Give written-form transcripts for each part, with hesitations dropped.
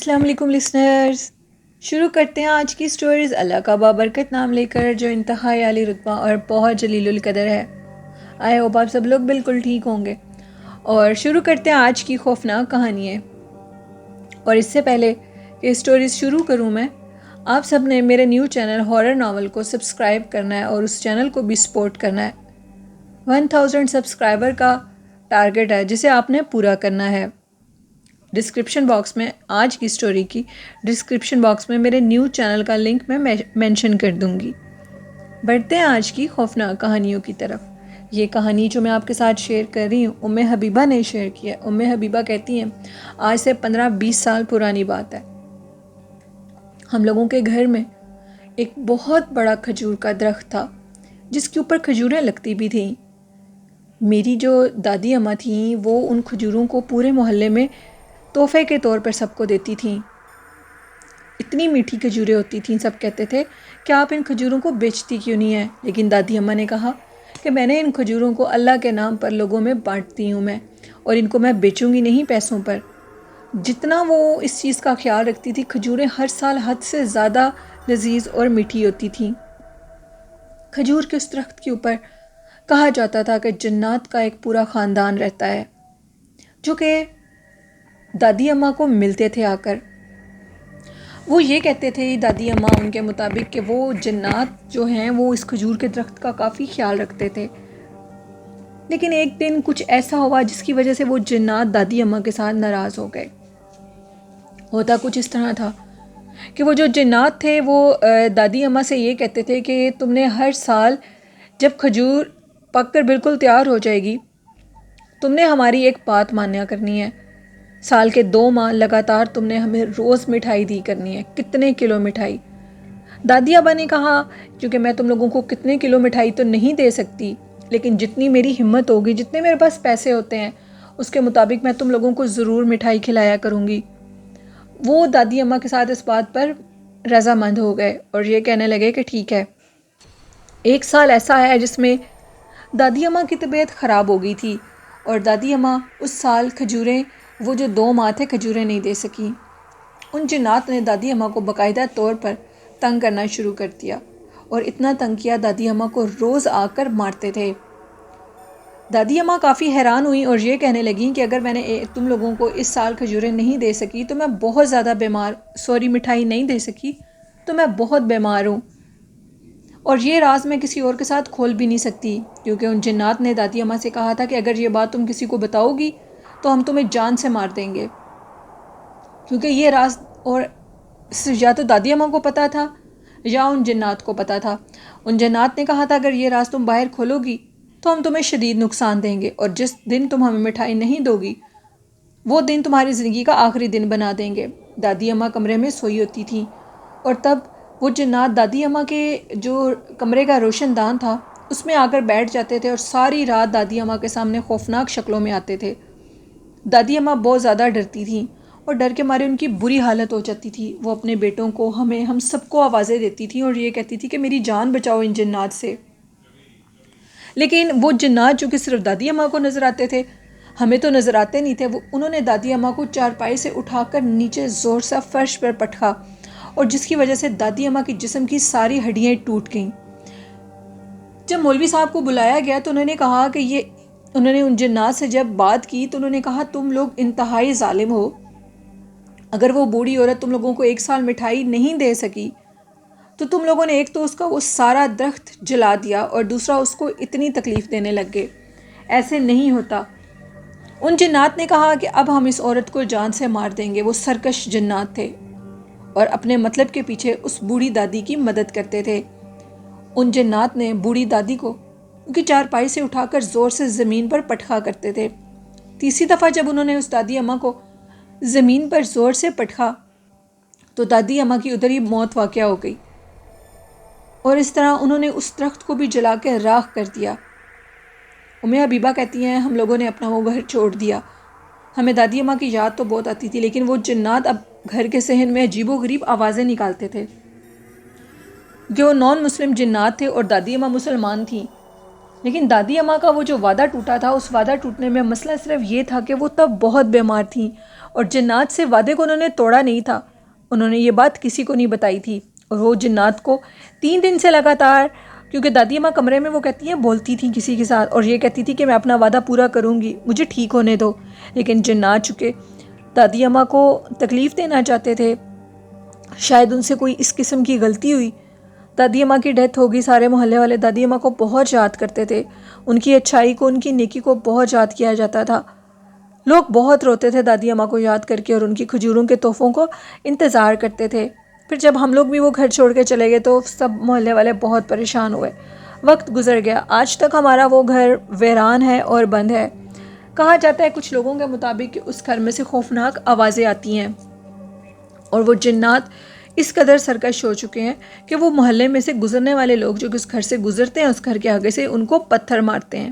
السلام علیکم لسنرز، شروع کرتے ہیں آج کی سٹوریز اللہ کا بابرکت نام لے کر، جو انتہائی عالی رتبہ اور بہت جلیل القدر ہے۔ آئی ہوپ آپ سب لوگ بالکل ٹھیک ہوں گے، اور شروع کرتے ہیں آج کی خوفناک کہانیاں۔ اور اس سے پہلے کہ سٹوریز شروع کروں میں، آپ سب نے میرے نیو چینل ہارر ناول کو سبسکرائب کرنا ہے اور اس چینل کو بھی سپورٹ کرنا ہے۔ 1000 سبسکرائبر کا ٹارگٹ ہے جسے آپ نے پورا کرنا ہے۔ ڈسکرپشن باکس میں آج کی سٹوری کی ڈسکرپشن باکس میں میرے نیو چینل کا لنک میں مینشن کر دوں گی۔ بڑھتے ہیں آج کی خوفناک کہانیوں کی طرف۔ یہ کہانی جو میں آپ کے ساتھ شیئر کر رہی ہوں، ام حبیبہ نے شیئر کیا ہے۔ ام حبیبہ کہتی ہیں آج سے 15-20 سال پرانی بات ہے، ہم لوگوں کے گھر میں ایک بہت بڑا کھجور کا درخت تھا جس کے اوپر کھجوریں لگتی بھی تھیں۔ میری جو دادی اماں تھیں وہ ان کھجوروں کو پورے محلے میں تحفے کے طور پر سب کو دیتی تھیں۔ اتنی میٹھی کھجوریں ہوتی تھیں، سب کہتے تھے کہ آپ ان کھجوروں کو بیچتی کیوں نہیں ہیں؟ لیکن دادی اماں نے کہا کہ میں نے ان کھجوروں کو اللہ کے نام پر لوگوں میں بانٹتی ہوں میں، اور ان کو میں بیچوں گی نہیں پیسوں پر۔ جتنا وہ اس چیز کا خیال رکھتی تھی، کھجوریں ہر سال حد سے زیادہ لذیذ اور میٹھی ہوتی تھیں۔ کھجور کے اس درخت کے اوپر کہا جاتا تھا کہ جنات کا ایک پورا خاندان رہتا ہے، جو کہ دادی اماں کو ملتے تھے آ کر۔ وہ یہ کہتے تھے دادی اماں ان کے مطابق کہ وہ جنات جو ہیں وہ اس کھجور کے درخت کا کافی خیال رکھتے تھے۔ لیکن ایک دن کچھ ایسا ہوا جس کی وجہ سے وہ جنات دادی اماں کے ساتھ ناراض ہو گئے۔ ہوتا کچھ اس طرح تھا کہ وہ جو جنات تھے وہ دادی اماں سے یہ کہتے تھے کہ تم نے ہر سال جب کھجور پک کر بالکل تیار ہو جائے گی، تم نے ہماری ایک بات مانیا کرنی ہے۔ سال کے 2 ماہ لگاتار تم نے ہمیں روز مٹھائی دی کرنی ہے۔ کتنے کلو مٹھائی؟ دادی ابا نے کہا کیونکہ میں تم لوگوں کو کتنے کلو مٹھائی تو نہیں دے سکتی، لیکن جتنی میری ہمت ہوگی، جتنے میرے پاس پیسے ہوتے ہیں، اس کے مطابق میں تم لوگوں کو ضرور مٹھائی کھلایا کروں گی۔ وہ دادی اماں کے ساتھ اس بات پر رضامند ہو گئے اور یہ کہنے لگے کہ ٹھیک ہے۔ ایک سال ایسا ہے جس میں دادی اماں کی طبیعت خراب ہو گئی تھی، اور دادی اماں اس سال کھجوریں، وہ جو 2 ماہ تھے، کھجوریں نہیں دے سکیں۔ ان جنات نے دادی اماں کو باقاعدہ طور پر تنگ کرنا شروع کر دیا، اور اتنا تنگ کیا دادی اماں کو روز آ کر مارتے تھے۔ دادی اماں کافی حیران ہوئیں اور یہ کہنے لگیں کہ اگر میں نے تم لوگوں کو اس سال کھجوریں نہیں دے سکی تو میں بہت زیادہ مٹھائی نہیں دے سکی تو میں بہت بیمار ہوں، اور یہ راز میں کسی اور کے ساتھ کھول بھی نہیں سکتی، کیونکہ ان جنات نے دادی اماں سے کہا تھا کہ اگر یہ بات تم کسی کو بتاؤ گی تو ہم تمہیں جان سے مار دیں گے، کیونکہ یہ راز اور یا تو دادی اماں کو پتا تھا یا ان جنات کو پتا تھا۔ ان جنات نے کہا تھا اگر یہ راز تم باہر کھولو گی تو ہم تمہیں شدید نقصان دیں گے، اور جس دن تم ہمیں مٹھائی نہیں دو گی وہ دن تمہاری زندگی کا آخری دن بنا دیں گے۔ دادی اماں کمرے میں سوئی ہوتی تھیں، اور تب وہ جنات دادی اماں کے جو کمرے کا روشن دان تھا اس میں آ کر بیٹھ جاتے تھے، اور ساری رات دادی اماں کے سامنے خوفناک شکلوں میں آتے تھے۔ دادی اماں بہت زیادہ ڈرتی تھیں، اور ڈر کے مارے ان کی بری حالت ہو جاتی تھی۔ وہ اپنے بیٹوں کو، ہم سب کو آوازیں دیتی تھیں اور یہ کہتی تھی کہ میری جان بچاؤ ان جنات سے۔ لیکن وہ جنات جو کہ صرف دادی اماں کو نظر آتے تھے، ہمیں تو نظر آتے نہیں تھے، انہوں نے دادی اماں کو چارپائی سے اٹھا کر نیچے زور سے فرش پر پٹکا، اور جس کی وجہ سے دادی اماں کی جسم کی ساری ہڈیاں ٹوٹ گئیں۔ جب مولوی صاحب کو بلایا گیا تو انہوں نے کہا کہ انہوں نے ان جنات سے جب بات کی تو انہوں نے کہا تم لوگ انتہائی ظالم ہو، اگر وہ بوڑھی عورت تم لوگوں کو 1 سال مٹھائی نہیں دے سکی تو تم لوگوں نے ایک تو اس کا وہ سارا درخت جلا دیا، اور دوسرا اس کو اتنی تکلیف دینے لگ گئے، ایسے نہیں ہوتا۔ ان جنات نے کہا کہ اب ہم اس عورت کو جان سے مار دیں گے۔ وہ سرکش جنات تھے اور اپنے مطلب کے پیچھے اس بوڑھی دادی کی مدد کرتے تھے۔ ان جنات نے بوڑھی دادی کو ان کی چارپائی سے اٹھا کر زور سے زمین پر پٹکا کرتے تھے۔ تیسری دفعہ جب انہوں نے اس دادی اماں کو زمین پر زور سے پٹکا تو دادی اماں کی ادھر ہی موت واقع ہو گئی، اور اس طرح انہوں نے اس درخت کو بھی جلا کے راکھ کر دیا۔ ام حبیبہ کہتی ہیں ہم لوگوں نے اپنا وہ گھر چھوڑ دیا۔ ہمیں دادی اماں کی یاد تو بہت آتی تھی، لیکن وہ جنات اب گھر کے صحن میں عجیب و غریب آوازیں نکالتے تھے۔ جو نان مسلم جنات تھے اور دادی اماں مسلمان تھیں، لیکن دادی اماں کا وہ جو وعدہ ٹوٹا تھا، اس وعدہ ٹوٹنے میں مسئلہ صرف یہ تھا کہ وہ تب بہت بیمار تھیں، اور جنات سے وعدے کو انہوں نے توڑا نہیں تھا. انہوں نے یہ بات کسی کو نہیں بتائی تھی. اور وہ جنات کو 3 دن سے لگاتار، کیونکہ دادی اماں کمرے میں وہ کہتی ہیں بولتی تھیں کسی کے ساتھ، اور یہ کہتی تھی کہ میں اپنا وعدہ پورا کروں گی، مجھے ٹھیک ہونے دو. لیکن جنات چکے دادی اماں کو تکلیف دینا چاہتے تھے. شاید ان سے کوئی اس قسم کی غلطی ہوئی. دادی اماں کی ڈیتھ ہوگی. سارے محلے والے دادی اماں کو بہت یاد کرتے تھے. ان کی اچھائی کو، ان کی نیکی کو بہت یاد کیا جاتا تھا. لوگ بہت روتے تھے دادی اماں کو یاد کر کے، اور ان کی کھجوروں کے تحفوں کو انتظار کرتے تھے. پھر جب ہم لوگ بھی وہ گھر چھوڑ کے چلے گئے تو سب محلے والے بہت پریشان ہوئے. وقت گزر گیا. آج تک ہمارا وہ گھر ویران ہے اور بند ہے. کہا جاتا ہے کچھ لوگوں کے مطابق کہ اس گھر میں سے خوفناک آوازیں آتی ہیں، اور وہ جنات اس قدر سرکش ہو چکے ہیں کہ وہ محلے میں سے گزرنے والے لوگ جو کہ اس گھر سے گزرتے ہیں، اس گھر کے آگے سے، ان کو پتھر مارتے ہیں.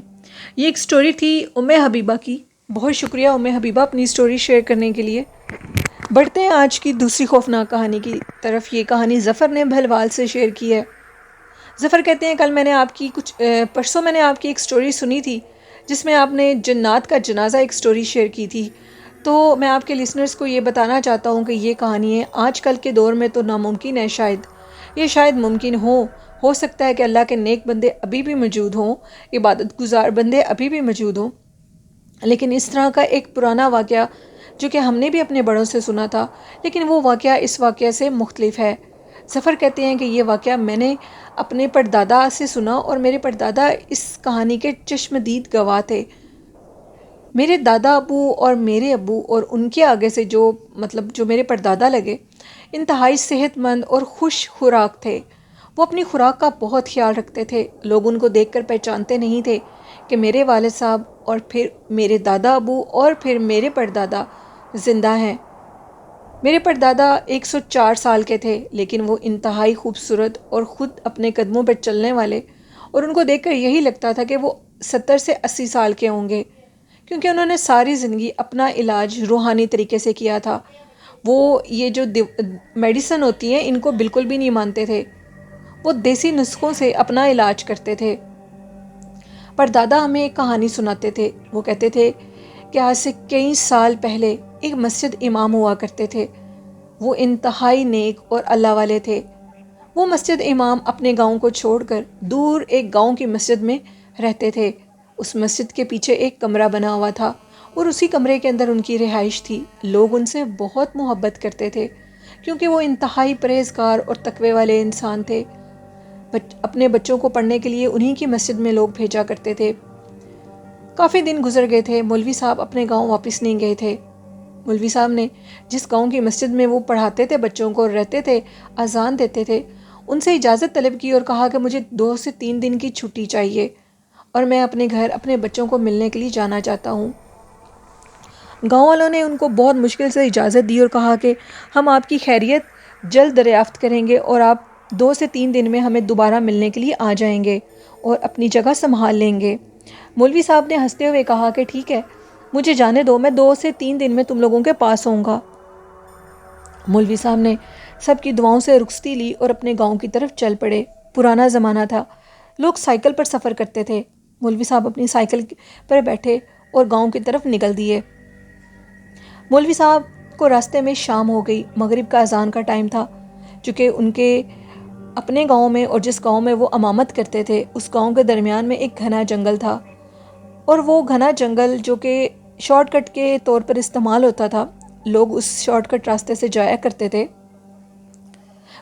یہ ایک سٹوری تھی ام حبیبہ کی. بہت شکریہ ام حبیبہ اپنی سٹوری شیئر کرنے کے لیے. بڑھتے ہیں آج کی دوسری خوفناک کہانی کی طرف. یہ کہانی ظفر نے بھلوال سے شیئر کی ہے. ظفر کہتے ہیں پرسوں میں نے آپ کی ایک سٹوری سنی تھی جس میں آپ نے جنات کا جنازہ ایک سٹوری شیئر کی تھی. تو میں آپ کے لسنرز کو یہ بتانا چاہتا ہوں کہ یہ کہانی ہے آج کل کے دور میں تو ناممکن ہے. شاید ممکن ہو سکتا ہے کہ اللہ کے نیک بندے ابھی بھی موجود ہوں، عبادت گزار بندے ابھی بھی موجود ہوں، لیکن اس طرح کا ایک پرانا واقعہ جو کہ ہم نے بھی اپنے بڑوں سے سنا تھا، لیکن وہ واقعہ اس واقعہ سے مختلف ہے. ظفر کہتے ہیں کہ یہ واقعہ میں نے اپنے پردادا سے سنا، اور میرے پردادا اس کہانی کے چشمدید گواہ تھے. میرے دادا ابو اور میرے ابو اور ان کے آگے سے جو میرے پردادا لگے، انتہائی صحت مند اور خوش خوراک تھے. وہ اپنی خوراک کا بہت خیال رکھتے تھے. لوگ ان کو دیکھ کر پہچانتے نہیں تھے کہ میرے والد صاحب اور پھر میرے دادا ابو اور پھر میرے پردادا زندہ ہیں. میرے پردادا 104 سال کے تھے، لیکن وہ انتہائی خوبصورت اور خود اپنے قدموں پر چلنے والے، اور ان کو دیکھ کر یہی لگتا تھا کہ وہ 70 سے 80 سال کے ہوں گے، کیونکہ انہوں نے ساری زندگی اپنا علاج روحانی طریقے سے کیا تھا. وہ یہ جو میڈیسن ہوتی ہیں ان کو بالکل بھی نہیں مانتے تھے. وہ دیسی نسخوں سے اپنا علاج کرتے تھے. پردادا ہمیں ایک کہانی سناتے تھے. وہ کہتے تھے کہ آج سے کئی سال پہلے ایک مسجد امام ہوا کرتے تھے. وہ انتہائی نیک اور اللہ والے تھے. وہ مسجد امام اپنے گاؤں کو چھوڑ کر دور ایک گاؤں کی مسجد میں رہتے تھے. اس مسجد کے پیچھے ایک کمرہ بنا ہوا تھا، اور اسی کمرے کے اندر ان کی رہائش تھی. لوگ ان سے بہت محبت کرتے تھے کیونکہ وہ انتہائی پرہیزگار اور تقوی والے انسان تھے. اپنے بچوں کو پڑھنے کے لیے انہی کی مسجد میں لوگ بھیجا کرتے تھے. کافی دن گزر گئے تھے. مولوی صاحب اپنے گاؤں واپس نہیں گئے تھے. مولوی صاحب نے جس گاؤں کی مسجد میں وہ پڑھاتے تھے بچوں کو، رہتے تھے، اذان دیتے تھے، ان سے اجازت طلب کی اور کہا کہ مجھے 2 سے 3 دن کی چھٹی چاہیے، اور میں اپنے گھر اپنے بچوں کو ملنے کے لیے جانا چاہتا ہوں. گاؤں والوں نے ان کو بہت مشکل سے اجازت دی اور کہا کہ ہم آپ کی خیریت جلد دریافت کریں گے، اور آپ 2 سے 3 دن میں ہمیں دوبارہ ملنے کے لیے آ جائیں گے اور اپنی جگہ سنبھال لیں گے. مولوی صاحب نے ہنستے ہوئے کہا کہ ٹھیک ہے، مجھے جانے دو، میں 2 سے 3 دن میں تم لوگوں کے پاس ہوں گا. مولوی صاحب نے سب کی دعاؤں سے رخصتی لی اور اپنے گاؤں کی طرف چل پڑے. پرانا زمانہ تھا، لوگ سائیکل پر سفر کرتے تھے. مولوی صاحب اپنی سائیکل پر بیٹھے اور گاؤں کی طرف نکل دیے. مولوی صاحب کو راستے میں شام ہو گئی. مغرب کا اذان کا ٹائم تھا. چونکہ ان کے اپنے گاؤں میں اور جس گاؤں میں وہ امامت کرتے تھے، اس گاؤں کے درمیان میں ایک گھنا جنگل تھا، اور وہ گھنا جنگل جو کہ شارٹ کٹ کے طور پر استعمال ہوتا تھا، لوگ اس شارٹ کٹ راستے سے جایا کرتے تھے.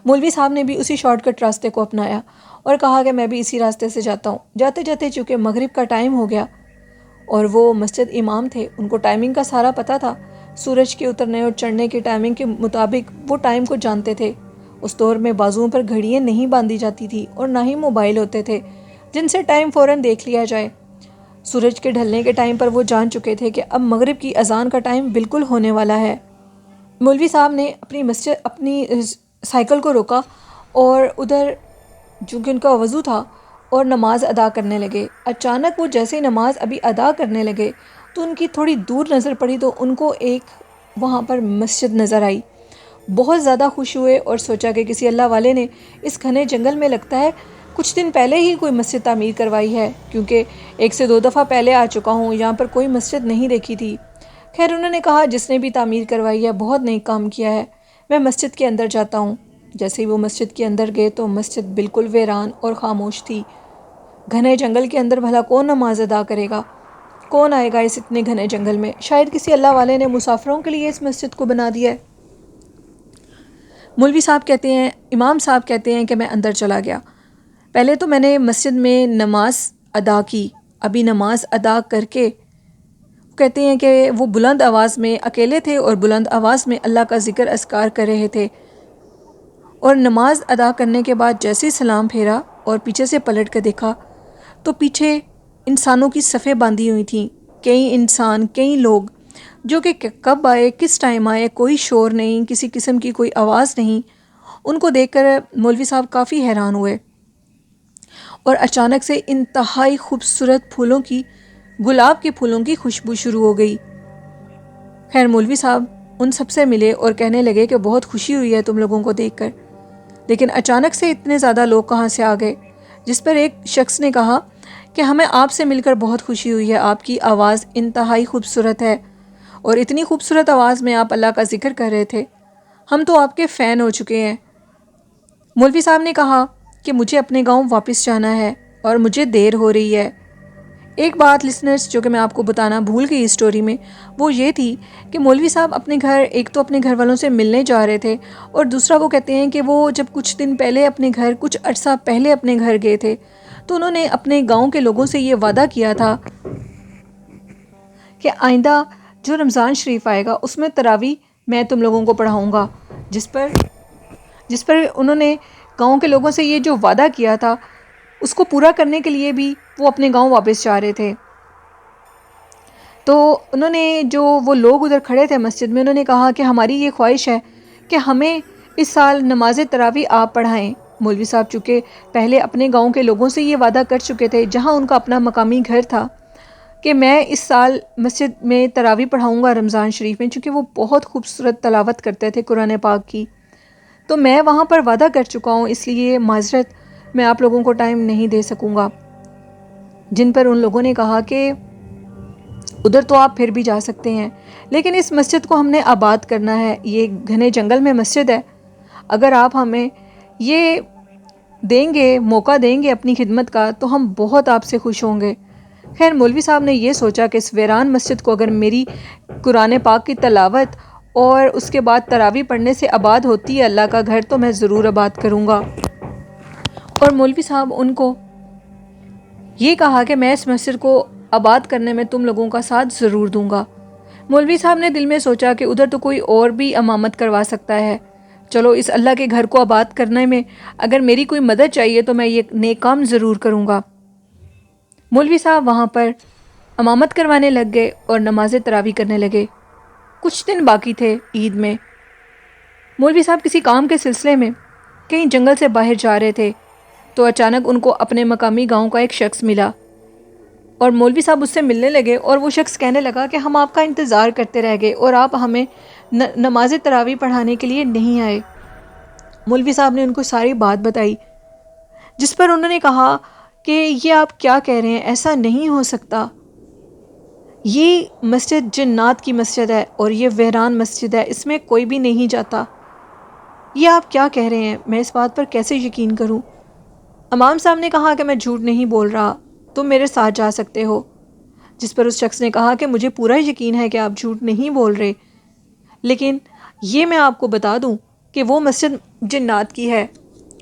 مولوی صاحب نے بھی اسی شارٹ کٹ راستے کو اپنایا اور کہا کہ میں بھی اسی راستے سے جاتا ہوں. جاتے جاتے چونکہ مغرب کا ٹائم ہو گیا، اور وہ مسجد امام تھے، ان کو ٹائمنگ کا سارا پتہ تھا. سورج کے اترنے اور چڑھنے کی ٹائمنگ کے مطابق وہ ٹائم کو جانتے تھے. اس دور میں بازوؤں پر گھڑیاں نہیں باندھی جاتی تھی اور نہ ہی موبائل ہوتے تھے جن سے ٹائم فوراً دیکھ لیا جائے. سورج کے ڈھلنے کے ٹائم پر وہ جان چکے تھے کہ اب مغرب کی اذان کا ٹائم بالکل ہونے والا ہے. مولوی صاحب نے اپنی سائیکل کو روکا اور ادھر چونکہ ان کا وضو تھا اور نماز ادا کرنے لگے. اچانک وہ جیسے ہی نماز ابھی ادا کرنے لگے تو ان کی تھوڑی دور نظر پڑی تو ان کو ایک وہاں پر مسجد نظر آئی. بہت زیادہ خوش ہوئے اور سوچا کہ کسی اللہ والے نے اس گھنے جنگل میں لگتا ہے کچھ دن پہلے ہی کوئی مسجد تعمیر کروائی ہے، کیونکہ 1 سے 2 دفعہ پہلے آ چکا ہوں، یہاں پر کوئی مسجد نہیں دیکھی تھی. خیر انہوں نے کہا جس نے بھی تعمیر کروائی ہے بہت نیک کام کیا ہے، میں مسجد کے اندر جاتا ہوں۔ جیسے ہی وہ مسجد کے اندر گئے تو مسجد بالکل ویران اور خاموش تھی۔ گھنے جنگل کے اندر بھلا کون نماز ادا کرے گا؟ کون آئے گا اس اتنے گھنے جنگل میں؟ شاید کسی اللہ والے نے مسافروں کے لیے اس مسجد کو بنا دیا ہے۔ مولوی صاحب کہتے ہیں، امام صاحب کہتے ہیں کہ میں اندر چلا گیا۔ پہلے تو میں نے مسجد میں نماز ادا کی، ابھی نماز ادا کر کے کہتے ہیں کہ وہ بلند آواز میں اکیلے تھے اور بلند آواز میں اللہ کا ذکر اذکار کر رہے تھے، اور نماز ادا کرنے کے بعد جیسے ہی سلام پھیرا اور پیچھے سے پلٹ کر دیکھا تو پیچھے انسانوں کی صفیں باندھی ہوئی تھیں، کئی انسان، کئی لوگ جو کہ کب آئے، کس ٹائم آئے، کوئی شور نہیں، کسی قسم کی کوئی آواز نہیں۔ ان کو دیکھ کر مولوی صاحب کافی حیران ہوئے، اور اچانک سے انتہائی خوبصورت پھولوں کی، گلاب کے پھولوں کی خوشبو شروع ہو گئی۔ خیر مولوی صاحب ان سب سے ملے اور کہنے لگے کہ بہت خوشی ہوئی ہے تم لوگوں کو دیکھ کر، لیکن اچانک سے اتنے زیادہ لوگ کہاں سے آ گئے؟ جس پر ایک شخص نے کہا کہ ہمیں آپ سے مل کر بہت خوشی ہوئی ہے، آپ کی آواز انتہائی خوبصورت ہے، اور اتنی خوبصورت آواز میں آپ اللہ کا ذکر کر رہے تھے، ہم تو آپ کے فین ہو چکے ہیں۔ مولوی صاحب نے کہا کہ مجھے اپنے گاؤں واپس جانا ہے اور مجھے دیر ہو رہی ہے۔ ایک بات لسنرز جو کہ میں آپ کو بتانا بھول گئی اس سٹوری میں، وہ یہ تھی کہ مولوی صاحب اپنے گھر، ایک تو اپنے گھر والوں سے ملنے جا رہے تھے، اور دوسرا وہ کہتے ہیں کہ وہ جب کچھ دن پہلے اپنے گھر، کچھ عرصہ پہلے اپنے گھر گئے تھے تو انہوں نے اپنے گاؤں کے لوگوں سے یہ وعدہ کیا تھا کہ آئندہ جو رمضان شریف آئے گا اس میں تراویح میں تم لوگوں کو پڑھاؤں گا، جس پر انہوں نے گاؤں کے لوگوں سے یہ جو وعدہ کیا تھا اس کو پورا کرنے کے لیے بھی وہ اپنے گاؤں واپس جا رہے تھے۔ تو انہوں نے، جو وہ لوگ ادھر کھڑے تھے مسجد میں، انہوں نے کہا کہ ہماری یہ خواہش ہے کہ ہمیں اس سال نماز تراویح آپ پڑھائیں۔ مولوی صاحب چونکہ پہلے اپنے گاؤں کے لوگوں سے یہ وعدہ کر چکے تھے، جہاں ان کا اپنا مقامی گھر تھا، کہ میں اس سال مسجد میں تراویح پڑھاؤں گا رمضان شریف میں، چونکہ وہ بہت خوبصورت تلاوت کرتے تھے قرآن پاک کی، تو میں وہاں پر وعدہ کر چکا ہوں، اس لیے معذرت میں آپ لوگوں کو ٹائم نہیں دے سکوں گا۔ جن پر ان لوگوں نے کہا کہ ادھر تو آپ پھر بھی جا سکتے ہیں، لیکن اس مسجد کو ہم نے آباد کرنا ہے، یہ گھنے جنگل میں مسجد ہے، اگر آپ ہمیں یہ دیں گے، موقع دیں گے اپنی خدمت کا، تو ہم بہت آپ سے خوش ہوں گے۔ خیر مولوی صاحب نے یہ سوچا کہ اس ویران مسجد کو اگر میری قرآن پاک کی تلاوت اور اس کے بعد تراویح پڑھنے سے آباد ہوتی ہے اللہ کا گھر، تو میں ضرور آباد کروں گا۔ اور مولوی صاحب ان کو یہ کہا کہ میں اس مسجد کو آباد کرنے میں تم لوگوں کا ساتھ ضرور دوں گا۔ مولوی صاحب نے دل میں سوچا کہ ادھر تو کوئی اور بھی امامت کروا سکتا ہے، چلو اس اللہ کے گھر کو آباد کرنے میں اگر میری کوئی مدد چاہیے تو میں یہ نیک کام ضرور کروں گا۔ مولوی صاحب وہاں پر امامت کروانے لگ گئے اور نماز تراویح کرنے لگے۔ کچھ دن باقی تھے عید میں۔ مولوی صاحب کسی کام کے سلسلے میں کہیں جنگل سے باہر جا رہے تھے تو اچانک ان کو اپنے مقامی گاؤں کا ایک شخص ملا، اور مولوی صاحب اس سے ملنے لگے، اور وہ شخص کہنے لگا کہ ہم آپ کا انتظار کرتے رہ گئے اور آپ ہمیں نماز تراویح پڑھانے کے لیے نہیں آئے۔ مولوی صاحب نے ان کو ساری بات بتائی، جس پر انہوں نے کہا کہ یہ آپ کیا کہہ رہے ہیں، ایسا نہیں ہو سکتا، یہ مسجد جنات کی مسجد ہے اور یہ ویران مسجد ہے، اس میں کوئی بھی نہیں جاتا، یہ آپ کیا کہہ رہے ہیں، میں اس بات پر کیسے یقین کروں؟ امام صاحب نے کہا کہ میں جھوٹ نہیں بول رہا، تم میرے ساتھ جا سکتے ہو۔ جس پر اس شخص نے کہا کہ مجھے پورا یقین ہے کہ آپ جھوٹ نہیں بول رہے، لیکن یہ میں آپ کو بتا دوں کہ وہ مسجد جنات کی ہے،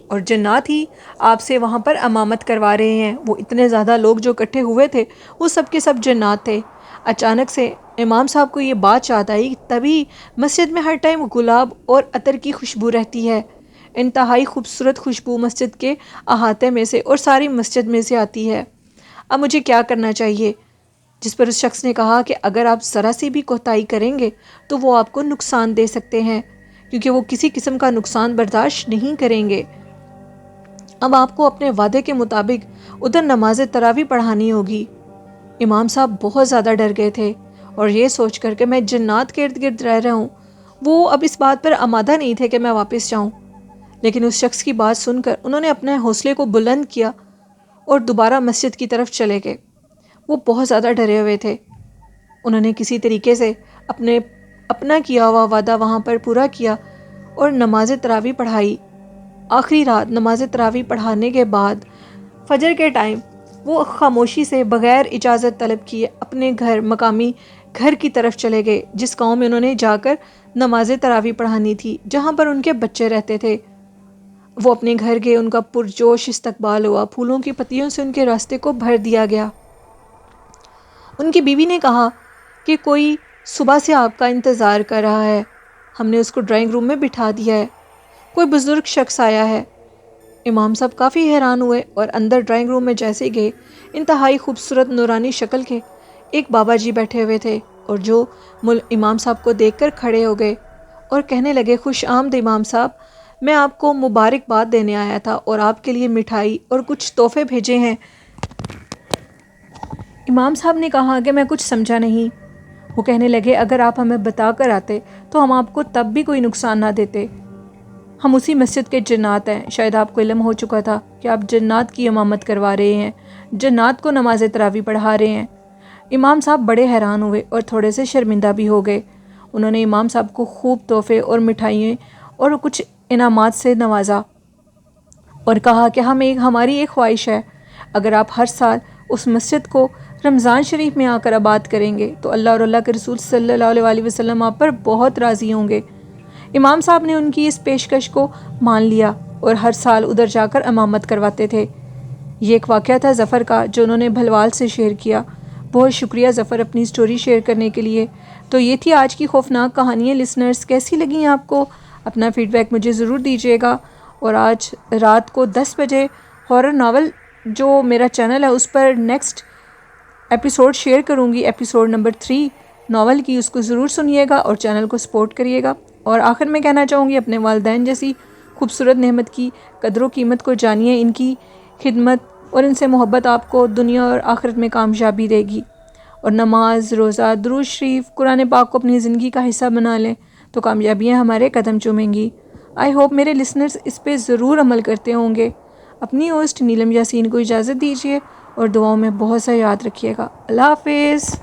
اور جنات ہی آپ سے وہاں پر امامت کروا رہے ہیں۔ وہ اتنے زیادہ لوگ جو اکٹھے ہوئے تھے وہ سب کے سب جنات تھے۔ اچانک سے امام صاحب کو یہ بات یاد آئی، تبھی مسجد میں ہر ٹائم گلاب اور عطر کی خوشبو رہتی ہے، انتہائی خوبصورت خوشبو مسجد کے احاطے میں سے اور ساری مسجد میں سے آتی ہے، اب مجھے کیا کرنا چاہیے؟ جس پر اس شخص نے کہا کہ اگر آپ ذرا سی بھی کوتاہی کریں گے تو وہ آپ کو نقصان دے سکتے ہیں، کیونکہ وہ کسی قسم کا نقصان برداشت نہیں کریں گے۔ اب آپ کو اپنے وعدے کے مطابق ادھر نماز تراویح پڑھانی ہوگی۔ امام صاحب بہت زیادہ ڈر گئے تھے، اور یہ سوچ کر کہ میں جنات کے ارد گرد رہ رہا ہوں، وہ اب اس بات پر آمادہ نہیں تھے کہ میں واپس جاؤں۔ لیکن اس شخص کی بات سن کر انہوں نے اپنے حوصلے کو بلند کیا اور دوبارہ مسجد کی طرف چلے گئے۔ وہ بہت زیادہ ڈرے ہوئے تھے۔ انہوں نے کسی طریقے سے اپنا کیا ہوا وعدہ وہاں پر پورا کیا اور نماز تراویح پڑھائی۔ آخری رات نماز تراویح پڑھانے کے بعد فجر کے ٹائم وہ خاموشی سے بغیر اجازت طلب کیے اپنے مقامی گھر کی طرف چلے گئے، جس گاؤں میں انہوں نے جا کر نماز تراویح پڑھانی تھی، جہاں پر ان کے بچے رہتے تھے۔ وہ اپنے گھر گئے، ان کا پرجوش استقبال ہوا، پھولوں کی پتیوں سے ان کے راستے کو بھر دیا گیا۔ ان کی بیوی نے کہا کہ کوئی صبح سے آپ کا انتظار کر رہا ہے، ہم نے اس کو ڈرائنگ روم میں بٹھا دیا ہے، کوئی بزرگ شخص آیا ہے۔ امام صاحب کافی حیران ہوئے اور اندر ڈرائنگ روم میں جیسے گئے، انتہائی خوبصورت نورانی شکل کے ایک بابا جی بیٹھے ہوئے تھے، اور جو امام صاحب کو دیکھ کر کھڑے ہو گئے اور کہنے لگے، خوش آمد امام صاحب، میں آپ کو مبارکباد دینے آیا تھا اور آپ کے لیے مٹھائی اور کچھ تحفے بھیجے ہیں۔ امام صاحب نے کہا کہ میں کچھ سمجھا نہیں۔ وہ کہنے لگے، اگر آپ ہمیں بتا کر آتے تو ہم آپ کو تب بھی کوئی نقصان نہ دیتے۔ ہم اسی مسجد کے جنات ہیں، شاید آپ کو علم ہو چکا تھا کہ آپ جنات کی امامت کروا رہے ہیں، جنات کو نماز تراویح پڑھا رہے ہیں۔ امام صاحب بڑے حیران ہوئے اور تھوڑے سے شرمندہ بھی ہو گئے۔ انہوں نے امام صاحب کو خوب تحفے اور مٹھائیاں اور کچھ انعامات سے نوازا اور کہا کہ ہماری ایک خواہش ہے، اگر آپ ہر سال اس مسجد کو رمضان شریف میں آ کر آباد کریں گے تو اللہ اور اللہ کے رسول صلی اللہ علیہ وسلم آپ پر بہت راضی ہوں گے۔ امام صاحب نے ان کی اس پیشکش کو مان لیا اور ہر سال ادھر جا کر امامت کرواتے تھے۔ یہ ایک واقعہ تھا ظفر کا جو انہوں نے بھلوال سے شیئر کیا۔ بہت شکریہ ظفر اپنی سٹوری شیئر کرنے کے لیے۔ تو یہ تھی آج کی خوفناک کہانیاں۔ لسنرز کیسی لگیں آپ کو؟ اپنا فیڈ بیک مجھے ضرور دیجیے گا، اور آج رات کو 10 بجے ہارر ناول جو میرا چینل ہے اس پر نیکسٹ ایپیسوڈ شیئر کروں گی، ایپیسوڈ نمبر 3 ناول کی، اس کو ضرور سنیے گا اور چینل کو سپورٹ کریے گا۔ اور آخر میں کہنا چاہوں گی، اپنے والدین جیسی خوبصورت نعمت کی قدر و قیمت کو جانیے، ان کی خدمت اور ان سے محبت آپ کو دنیا اور آخرت میں کامیابی دے گی۔ اور نماز، روزہ، درود شریف، قرآن پاک کو اپنی زندگی کا حصہ بنا لیں تو کامیابیاں ہمارے قدم چومیں گی۔ آئی ہوپ میرے لسنرز اس پہ ضرور عمل کرتے ہوں گے۔ اپنی ہوسٹ نیلم یاسین کو اجازت دیجیے اور دعاؤں میں بہت سا یاد رکھیے گا۔ اللہ حافظ۔